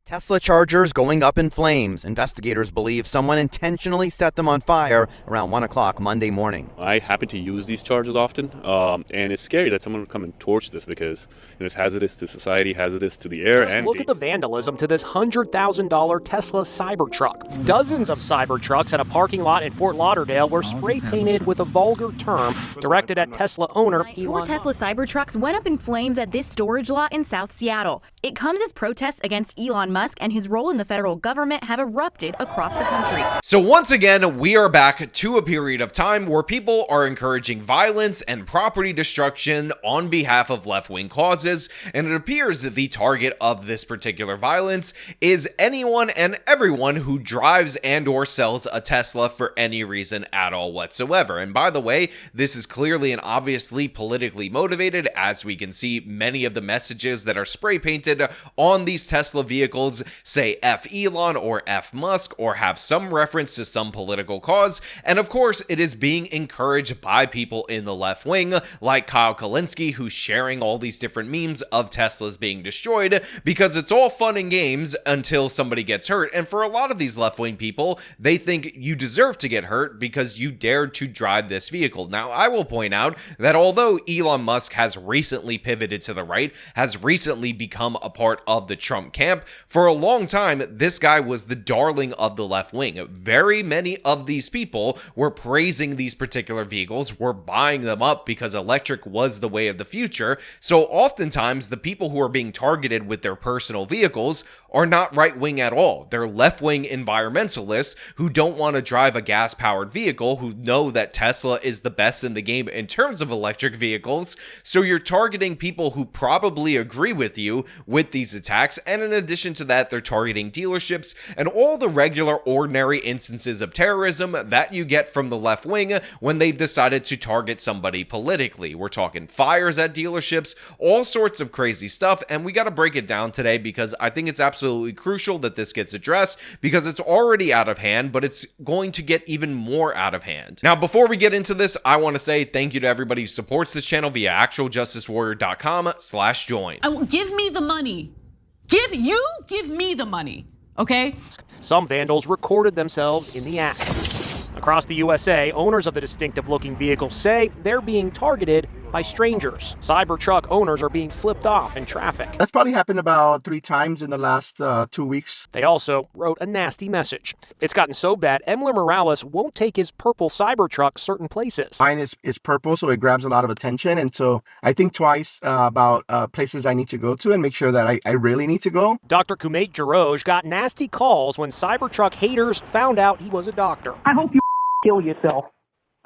Tesla chargers going up in flames. Investigators believe someone intentionally set them on fire around 1 o'clock Monday morning. I happen to use these chargers often, and it's scary that someone would come and torch this because it's hazardous to society, hazardous to the air. Just look at the vandalism to this $100,000 Tesla Cybertruck. Dozens of Cybertrucks at a parking lot in Fort Lauderdale were spray painted with a vulgar term directed at Tesla owner Elon. Four Tesla Cybertrucks went up in flames at this storage lot in South Seattle. It comes as protests against Elon Musk and his role in the federal government have erupted across the country. So once again, we are back to a period of time where people are encouraging violence and property destruction on behalf of left-wing causes, and it appears that the target of this particular violence is anyone and everyone who drives and or sells a Tesla for any reason at all whatsoever. And by the way, this is clearly and obviously politically motivated, as we can see many of the messages that are spray painted on these Tesla vehicles say F Elon or F Musk or have some reference to some political cause, and of course it is being encouraged by people in the left wing like Kyle Kulinski, who's sharing all these different memes of Teslas being destroyed because it's all fun and games until somebody gets hurt. And for a lot of these left wing people, they think you deserve to get hurt because you dared to drive this vehicle. Now I will point out that although Elon Musk has recently pivoted to the right, has recently become a part of the Trump camp, for a long time, this guy was the darling of the left wing. Very many of these people were praising these particular vehicles, were buying them up because electric was the way of the future. So oftentimes, the people who are being targeted with their personal vehicles are not right wing at all. They're left wing environmentalists who don't want to drive a gas powered vehicle, who know that Tesla is the best in the game in terms of electric vehicles. So you're targeting people who probably agree with you with these attacks, and in addition to that, they're targeting dealerships and all the regular ordinary instances of terrorism that you get from the left wing when they've decided to target somebody politically. We're talking fires at dealerships, all sorts of crazy stuff, and we got to break it down today because I think it's absolutely crucial that this gets addressed because it's already out of hand, but it's going to get even more out of hand. Now, before we get into this, I want to say thank you to everybody who supports this channel via actualjusticewarrior.com/join. Give me the money. Give me the money, okay? Some vandals recorded themselves in the act. Across the USA, owners of the distinctive-looking vehicles say they're being targeted by strangers. Cybertruck owners are being flipped off in traffic. That's probably happened about 3 times in the last 2 weeks. They also wrote a nasty message. It's gotten so bad, Emler Morales won't take his purple Cybertruck certain places. Mine is purple, so it grabs a lot of attention, and so I think twice about places I need to go to and make sure that I really need to go. Dr. Kumate Jaroj got nasty calls when Cybertruck haters found out he was a doctor. I hope you kill yourself.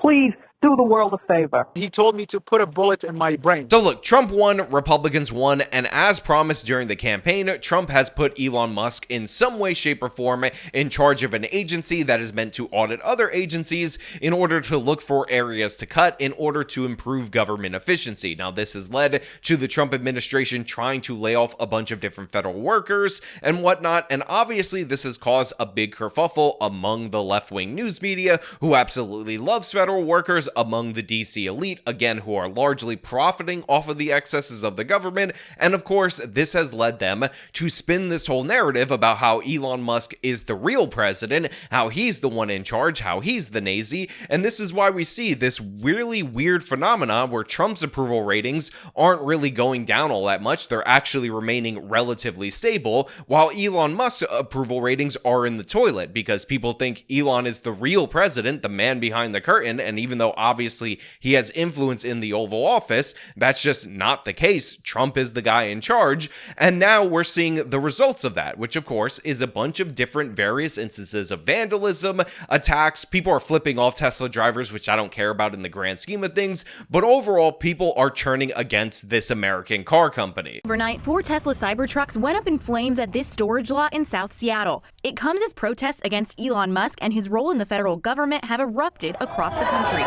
Please do the world a favor. He told me to put a bullet in my brain. So look, Trump won, Republicans won, and as promised during the campaign, Trump has put Elon Musk in some way, shape, or form in charge of an agency that is meant to audit other agencies in order to look for areas to cut in order to improve government efficiency. Now, this has led to the Trump administration trying to lay off a bunch of different federal workers and whatnot, and obviously this has caused a big kerfuffle among the left-wing news media, who absolutely loves federal workers, among the DC elite, again, who are largely profiting off of the excesses of the government. And of course, this has led them to spin this whole narrative about how Elon Musk is the real president, how he's the one in charge, how he's the Nazi. And this is why we see this really weird phenomenon where Trump's approval ratings aren't really going down all that much. They're actually remaining relatively stable, while Elon Musk's approval ratings are in the toilet because people think Elon is the real president, the man behind the curtain. And even though obviously he has influence in the Oval Office, that's just not the case. Trump is the guy in charge, and now we're seeing the results of that, which of course is a bunch of different various instances of vandalism, attacks. People are flipping off Tesla drivers, which I don't care about in the grand scheme of things, but overall people are turning against this American car company. Overnight, 4 Tesla Cybertrucks went up in flames at this storage lot in South Seattle. It comes as protests against Elon Musk and his role in the federal government have erupted across the country.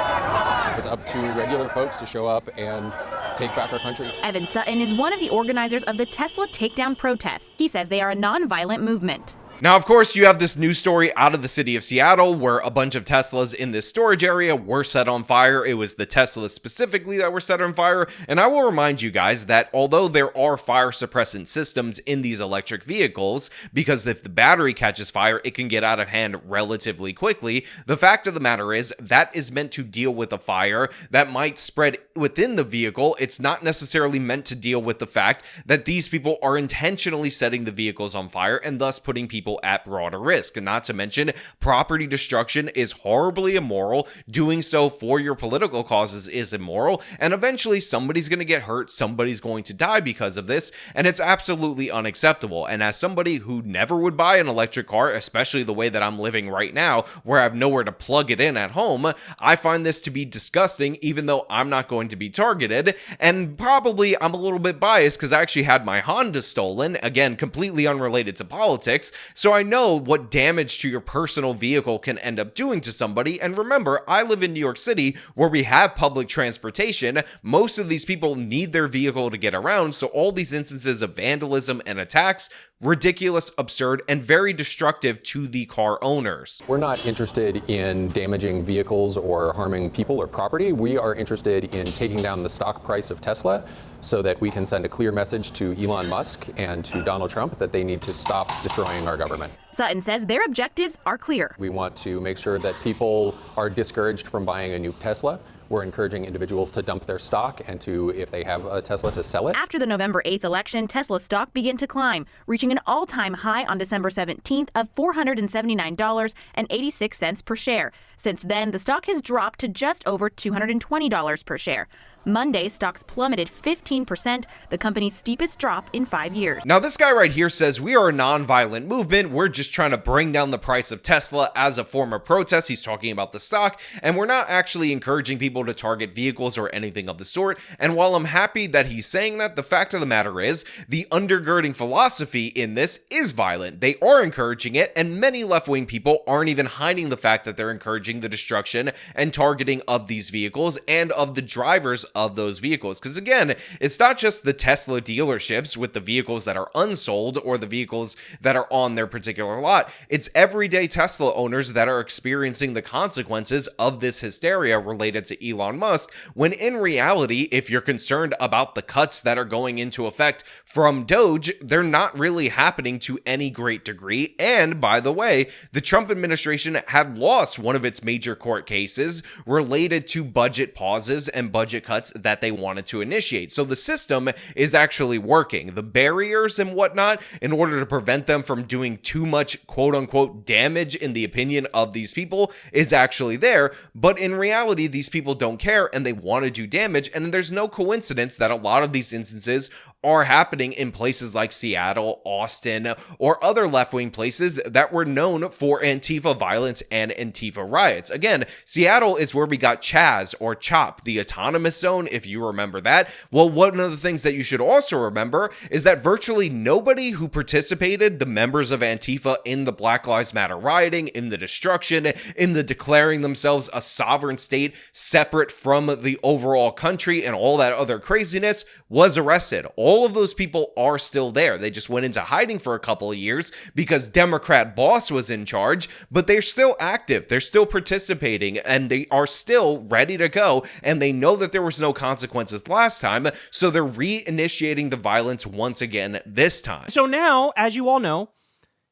It's up to regular folks to show up and take back our country. Evan Sutton is one of the organizers of the Tesla takedown protests. He says they are a non-violent movement. Now, of course, you have this news story out of the city of Seattle where a bunch of Teslas in this storage area were set on fire. It was the Teslas specifically that were set on fire. And I will remind you guys that although there are fire suppressant systems in these electric vehicles, because if the battery catches fire, it can get out of hand relatively quickly, the fact of the matter is that is meant to deal with a fire that might spread within the vehicle. It's not necessarily meant to deal with the fact that these people are intentionally setting the vehicles on fire and thus putting people at broader risk. And not to mention, property destruction is horribly immoral. Doing so for your political causes is immoral. And eventually somebody's going to get hurt. Somebody's going to die because of this. And it's absolutely unacceptable. And as somebody who never would buy an electric car, especially the way that I'm living right now, where I have nowhere to plug it in at home, I find this to be disgusting, even though I'm not going to be targeted. And probably I'm a little bit biased because I actually had my Honda stolen, again, completely unrelated to politics. So I know what damage to your personal vehicle can end up doing to somebody. And remember, I live in New York City where we have public transportation. Most of these people need their vehicle to get around. So all these instances of vandalism and attacks, ridiculous, absurd, and very destructive to the car owners. We're not interested in damaging vehicles or harming people or property. We are interested in taking down the stock price of Tesla so that we can send a clear message to Elon Musk and to Donald Trump that they need to stop destroying our government. Sutton says their objectives are clear. We want to make sure that people are discouraged from buying a new Tesla. We're encouraging individuals to dump their stock and to, if they have a Tesla, to sell it. After the November 8th election, Tesla stock began to climb, reaching an all-time high on December 17th of $479.86 per share. Since then, the stock has dropped to just over $220 per share. Monday, stocks plummeted 15%, the company's steepest drop in 5 years. Now, this guy right here says we are a non-violent movement. We're just trying to bring down the price of Tesla as a form of protest. He's talking about the stock, and we're not actually encouraging people to target vehicles or anything of the sort. And while I'm happy that he's saying that, the fact of the matter is the undergirding philosophy in this is violent. They are encouraging it, and many left-wing people aren't even hiding the fact that they're encouraging the destruction and targeting of these vehicles and of the drivers of those vehicles. Because again, it's not just the Tesla dealerships with the vehicles that are unsold or the vehicles that are on their particular lot. It's everyday Tesla owners that are experiencing the consequences of this hysteria related to Elon Musk, when in reality, if you're concerned about the cuts that are going into effect from Doge, they're not really happening to any great degree. And by the way, the Trump administration had lost one of its major court cases related to budget pauses and budget cuts that they wanted to initiate. So the system is actually working. The barriers and whatnot, in order to prevent them from doing too much quote unquote damage in the opinion of these people, is actually there. But in reality, these people don't care and they want to do damage. And there's no coincidence that a lot of these instances are happening in places like Seattle, Austin, or other left-wing places that were known for Antifa violence and Antifa riots. Again, Seattle is where we got Chaz or CHOP, the autonomous zone, if you remember that. Well, one of the things that you should also remember is that virtually nobody who participated, the members of Antifa, in the Black Lives Matter rioting, in the destruction, in the declaring themselves a sovereign state separate from the overall country and all that other craziness, was arrested. All of those people are still there. They just went into hiding for a couple of years because Democrat boss was in charge, but they're still active. They're still participating and they are still ready to go. And they know that there was no consequences last time, so they're reinitiating the violence once again this time. So now, as you all know,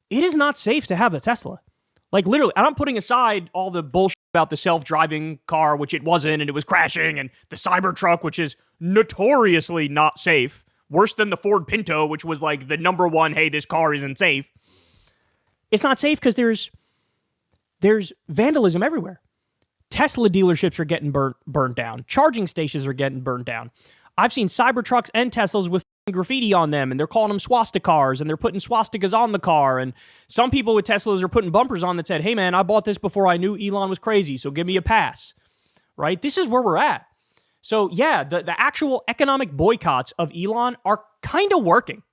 it is not safe to have a Tesla. Like literally, and I'm putting aside all the bullshit about the self-driving car, which it wasn't, and it was crashing, and the Cybertruck, which is notoriously not safe. Worse than the Ford Pinto, which was like the number one, hey, this car isn't safe. It's not safe because there's vandalism everywhere. Tesla dealerships are getting burnt down. Charging stations are getting burnt down. I've seen Cybertrucks and Teslas with graffiti on them, and they're calling them swastikars, and they're putting swastikas on the car. And some people with Teslas are putting bumpers on that said, hey man, I bought this before I knew Elon was crazy, so give me a pass. Right? This is where we're at. So yeah, the actual economic boycotts of Elon are kind of working.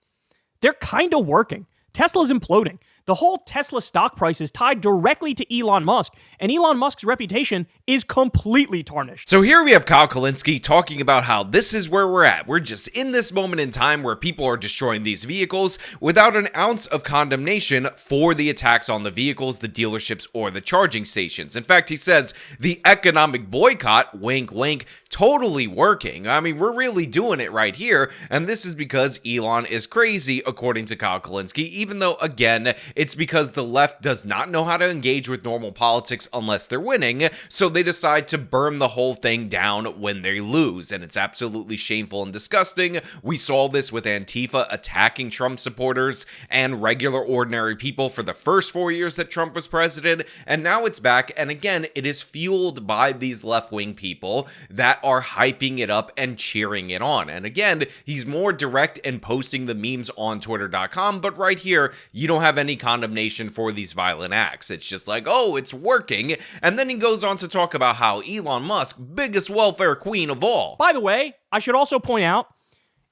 They're kind of working. Tesla's imploding. The whole Tesla stock price is tied directly to Elon Musk, and Elon Musk's reputation is completely tarnished. So here we have Kyle Kulinski talking about how this is where we're at. We're just in this moment in time where people are destroying these vehicles without an ounce of condemnation for the attacks on the vehicles, the dealerships, or the charging stations. In fact, he says the economic boycott, wink, wink, totally working. I mean, we're really doing it right here, and this is because Elon is crazy, according to Kyle Kulinski, even though, again, it's because the left does not know how to engage with normal politics unless they're winning, so they decide to burn the whole thing down when they lose, and it's absolutely shameful and disgusting. We saw this with Antifa attacking Trump supporters and regular ordinary people for the first 4 years that Trump was president, and now it's back, and again, it is fueled by these left-wing people that are hyping it up and cheering it on. And again, he's more direct and posting the memes on twitter.com, but right here, you don't have any condemnation for these violent acts. It's just like, oh, it's working. And then he goes on to talk about how Elon Musk, biggest welfare queen of all. By the way, I should also point out,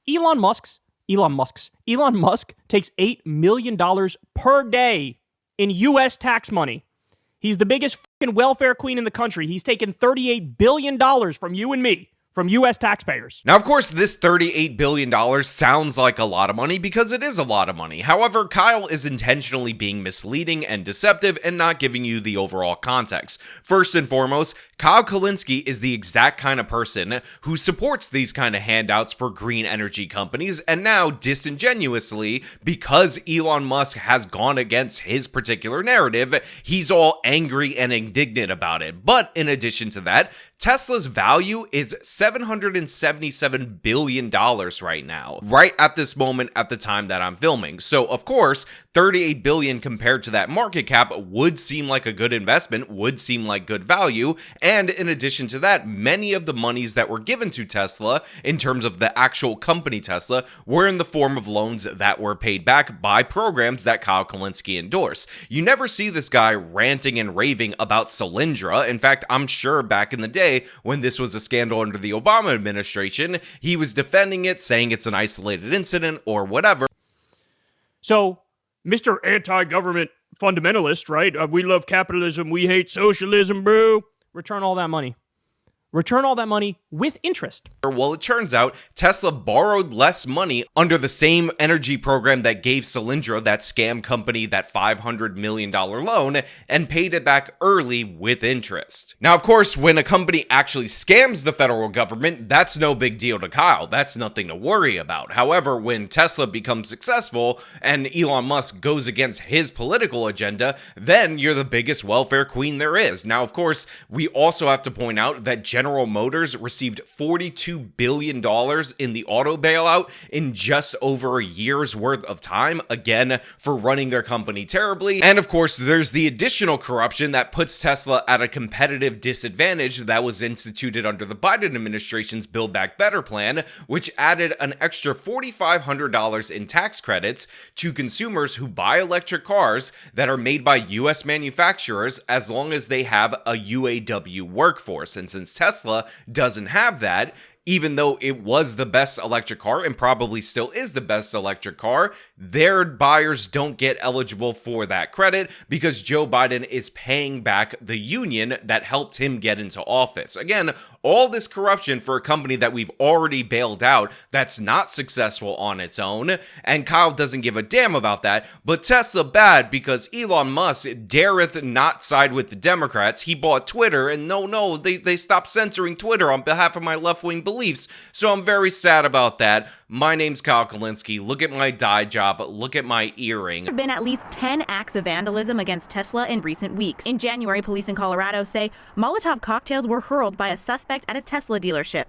Elon Musk takes $8 million per day in U.S. tax money. He's the biggest fucking welfare queen in the country. He's taken $38 billion from you and me, from U.S. taxpayers. Now, of course, this $38 billion sounds like a lot of money because it is a lot of money. However, Kyle is intentionally being misleading and deceptive and not giving you the overall context. First and foremost, Kyle Kulinski is the exact kind of person who supports these kind of handouts for green energy companies, and now, disingenuously, because Elon Musk has gone against his particular narrative, he's all angry and indignant about it. But in addition to that, Tesla's value is $777 billion right now, right at this moment at the time that I'm filming. So, of course, $38 billion compared to that market cap would seem like a good investment, would seem like good value. And in addition to that, many of the monies that were given to Tesla in terms of the actual company Tesla were in the form of loans that were paid back by programs that Kyle Kulinski endorsed. You never see this guy ranting and raving about Solyndra. In fact, I'm sure back in the day, when this was a scandal under the Obama administration, he was defending it, saying it's an isolated incident or whatever. So, Mr. Anti-Government Fundamentalist, right? We love capitalism, we hate socialism, bro. Return all that money. Return all that money with interest. Well, it turns out Tesla borrowed less money under the same energy program that gave Solyndra, that scam company, that $500 million loan, and paid it back early with interest. Now, of course, when a company actually scams the federal government, that's no big deal to Kyle. That's nothing to worry about. However, when Tesla becomes successful and Elon Musk goes against his political agenda, then you're the biggest welfare queen there is. Now, of course, we also have to point out that General Motors received $42 billion in the auto bailout in just over a year's worth of time, again, for running their company terribly. And of course, there's the additional corruption that puts Tesla at a competitive disadvantage that was instituted under the Biden administration's Build Back Better plan, which added an extra $4,500 in tax credits to consumers who buy electric cars that are made by U.S. manufacturers as long as they have a UAW workforce. And since Tesla doesn't have that, even though it was the best electric car and probably still is the best electric car, their buyers don't get eligible for that credit because Joe Biden is paying back the union that helped him get into office. Again, all this corruption for a company that we've already bailed out that's not successful on its own, and Kyle doesn't give a damn about that, but Tesla bad because Elon Musk dareth not side with the Democrats. He bought Twitter, and no, they stopped censoring Twitter on behalf of my left-wing beliefs. So I'm very sad about that. My name's Kyle Kulinski. Look at my dye job. Look at my earring. There have been at least 10 acts of vandalism against Tesla in recent weeks. In January, police in Colorado say Molotov cocktails were hurled by a suspect at a Tesla dealership.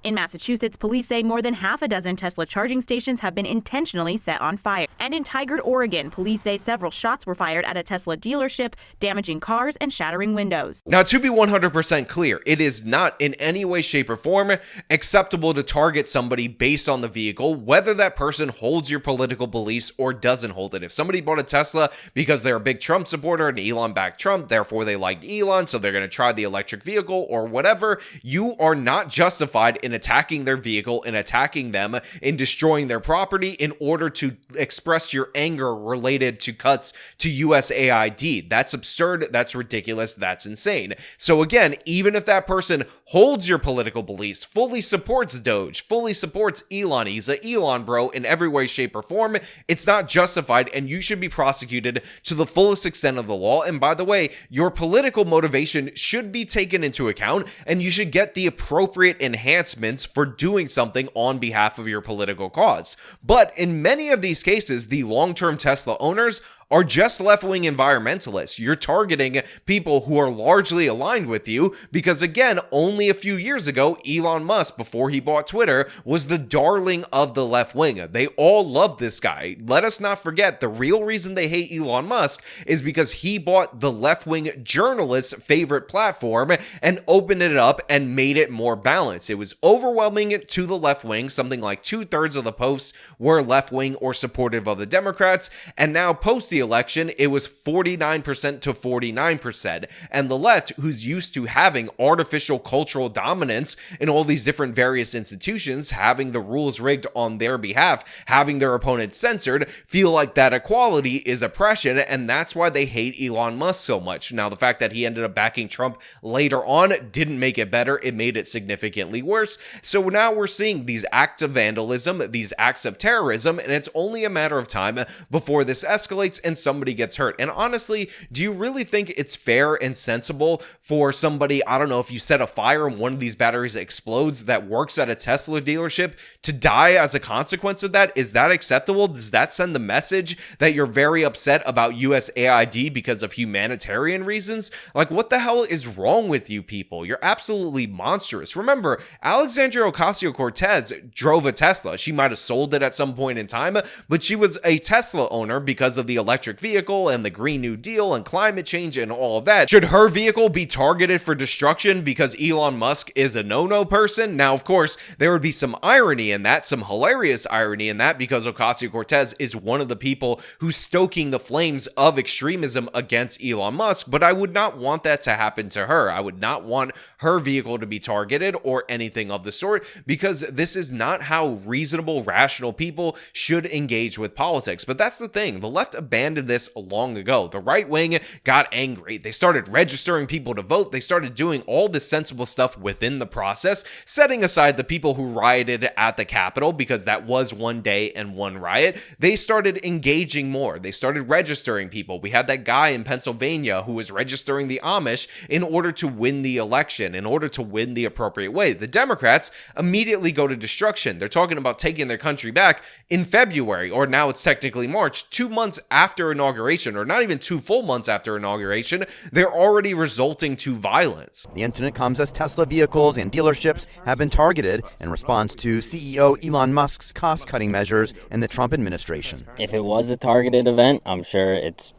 In Massachusetts, police say more than half a dozen Tesla charging stations have been intentionally set on fire. And in Tigard, Oregon, police say several shots were fired at a Tesla dealership, damaging cars and shattering windows. Now, to be 100% clear, it is not in any way, shape, or form acceptable to target somebody based on the vehicle, whether that person holds your political beliefs or doesn't hold it. If somebody bought a Tesla because they're a big Trump supporter and Elon backed Trump, therefore they like Elon, so they're going to try the electric vehicle or whatever, you are not justified in attacking their vehicle and attacking them and destroying their property in order to express your anger related to cuts to USAID. That's absurd. That's ridiculous. That's insane. So again, even if that person holds your political beliefs, fully supports Doge, fully supports Elon, he's a Elon bro in every way, shape, or form, it's not justified, and you should be prosecuted to the fullest extent of the law. And by the way, your political motivation should be taken into account, and you should get the appropriate enhancements for doing something on behalf of your political cause. But in many of these cases, the long-term Tesla owners are just left-wing environmentalists. You're targeting people who are largely aligned with you because, again, only a few years ago, Elon Musk, before he bought Twitter, was the darling of the left wing. They all love this guy. Let us not forget, the real reason they hate Elon Musk is because he bought the left-wing journalist's favorite platform and opened it up and made it more balanced. It was overwhelming to the left wing. Something like 2/3 of the posts were left-wing or supportive of the Democrats, and now post the election, it was 49% to 49%. And the left, who's used to having artificial cultural dominance in all these different various institutions, having the rules rigged on their behalf, having their opponents censored, feel like that equality is oppression, and that's why they hate Elon Musk so much. Now, the fact that he ended up backing Trump later on didn't make it better, it made it significantly worse. So now we're seeing these acts of vandalism, these acts of terrorism, and it's only a matter of time before this escalates and somebody gets hurt. And honestly, do you really think it's fair and sensible for somebody, I don't know, if you set a fire and one of these batteries explodes, that works at a Tesla dealership to die as a consequence of that? Is that acceptable? Does that send the message that you're very upset about USAID because of humanitarian reasons? Like, what the hell is wrong with you people? You're absolutely monstrous. Remember, Alexandria Ocasio-Cortez drove a Tesla. She might have sold it at some point in time, but she was a Tesla owner because of the electric vehicle and the Green New Deal and climate change and all of that. Should her vehicle be targeted for destruction because Elon Musk is a no-no person? Now, of course, there would be some irony in that, some hilarious irony in that, because Ocasio-Cortez is one of the people who's stoking the flames of extremism against Elon Musk, but I would not want that to happen to her. I would not want her vehicle to be targeted or anything of the sort, because this is not how reasonable, rational people should engage with politics. But that's the thing. The left abandoned this long ago. The right wing got angry. They started registering people to vote. They started doing all this sensible stuff within the process, setting aside the people who rioted at the Capitol, because that was one day and one riot. They started engaging more. They started registering people. We had that guy in Pennsylvania who was registering the Amish in order to win the election, in order to win the appropriate way. The Democrats immediately go to destruction. They're talking about taking their country back in February, or now it's technically March, 2 months after inauguration, or not even 2 full months after inauguration. They're already resulting to violence. The incident comes as Tesla vehicles and dealerships have been targeted in response to CEO Elon Musk's cost-cutting measures in the Trump administration. If it was a targeted event, I'm sure it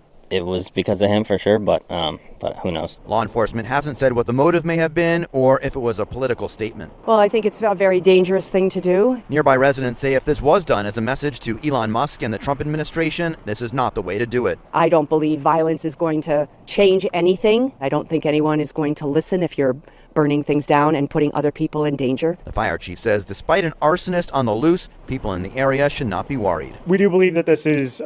was because of him for sure, but who knows? Law enforcement hasn't said what the motive may have been or if it was a political statement. Well, I think it's a very dangerous thing to do. Nearby residents say if this was done as a message to Elon Musk and the Trump administration, this is not the way to do it. I don't believe violence is going to change anything. I don't think anyone is going to listen if you're burning things down and putting other people in danger. The fire chief says despite an arsonist on the loose, people in the area should not be worried. We do believe that this is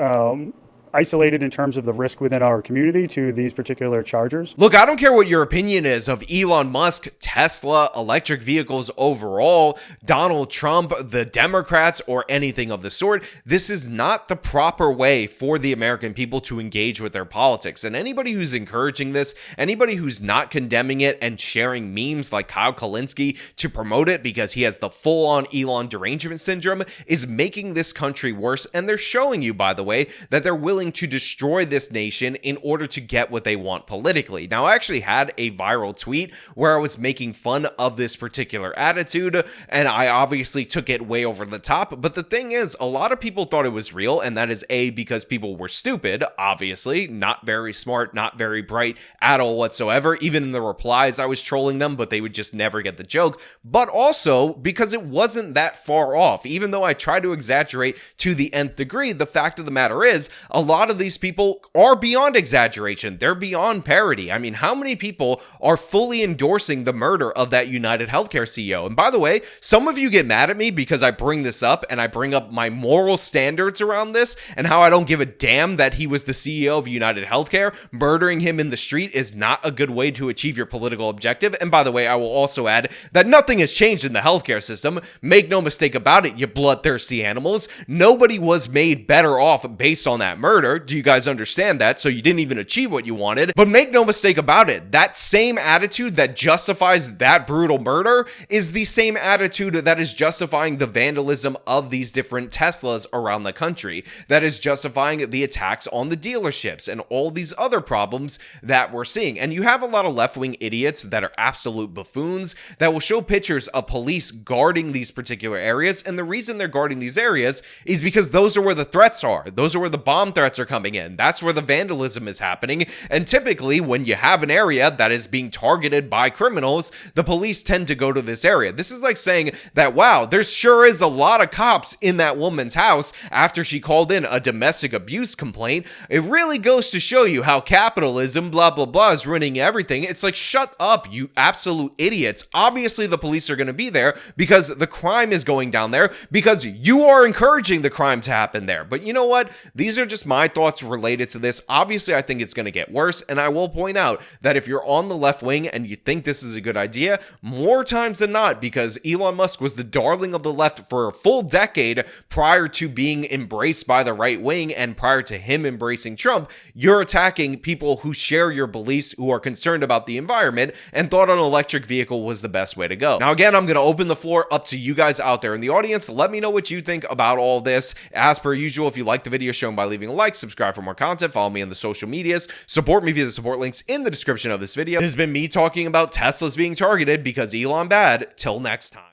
isolated in terms of the risk within our community to these particular chargers. Look, I don't care what your opinion is of Elon Musk, Tesla, electric vehicles overall, Donald Trump, the Democrats, or anything of the sort. This is not the proper way for the American people to engage with their politics. And anybody who's encouraging this, anybody who's not condemning it and sharing memes like Kyle Kulinski to promote it because he has the full-on Elon derangement syndrome, is making this country worse. And they're showing you, by the way, that they're willing to destroy this nation in order to get what they want politically. Now, I actually had a viral tweet where I was making fun of this particular attitude, and I obviously took it way over the top. But the thing is, a lot of people thought it was real, and that is A, because people were stupid, obviously, not very smart, not very bright at all whatsoever. Even in the replies, I was trolling them, but they would just never get the joke. But also because it wasn't that far off. Even though I tried to exaggerate to the nth degree, the fact of the matter is, a lot of these people are beyond exaggeration. They're beyond parody. I mean, how many people are fully endorsing the murder of that United Healthcare CEO? And by the way, some of you get mad at me because I bring this up and I bring up my moral standards around this and how I don't give a damn that he was the CEO of United Healthcare. Murdering him in the street is not a good way to achieve your political objective. And by the way, I will also add that nothing has changed in the healthcare system. Make no mistake about it, you bloodthirsty animals. Nobody was made better off based on that murder. Do you guys understand that? So you didn't even achieve what you wanted. But make no mistake about it, that same attitude that justifies that brutal murder is the same attitude that is justifying the vandalism of these different Teslas around the country, that is justifying the attacks on the dealerships and all these other problems that we're seeing. And you have a lot of left-wing idiots that are absolute buffoons that will show pictures of police guarding these particular areas, and the reason they're guarding these areas is because those are where the threats are. Those are where the bomb threats are coming in. That's where the vandalism is happening, and typically when you have an area that is being targeted by criminals, the police tend to go to this area. This is like saying that, wow, there sure is a lot of cops in that woman's house after she called in a domestic abuse complaint. It really goes to show you how capitalism, blah, blah, blah, is ruining everything. It's like, shut up, you absolute idiots. Obviously, the police are going to be there because the crime is going down there, because you are encouraging the crime to happen there. But you know what? These are just my thoughts related to this. Obviously, I think it's going to get worse, and I will point out that if you're on the left wing and you think this is a good idea, more times than not, because Elon Musk was the darling of the left for a full decade prior to being embraced by the right wing and prior to him embracing Trump, you're attacking people who share your beliefs, who are concerned about the environment, and thought an electric vehicle was the best way to go. Now, again, I'm going to open the floor up to you guys out there in the audience. Let me know what you think about all this. As per usual, if you like the video, show them by leaving a like, subscribe for more content, follow me on the social medias, support me via the support links in the description of this video. This has been me talking about Teslas being targeted because Elon bad. Till next time.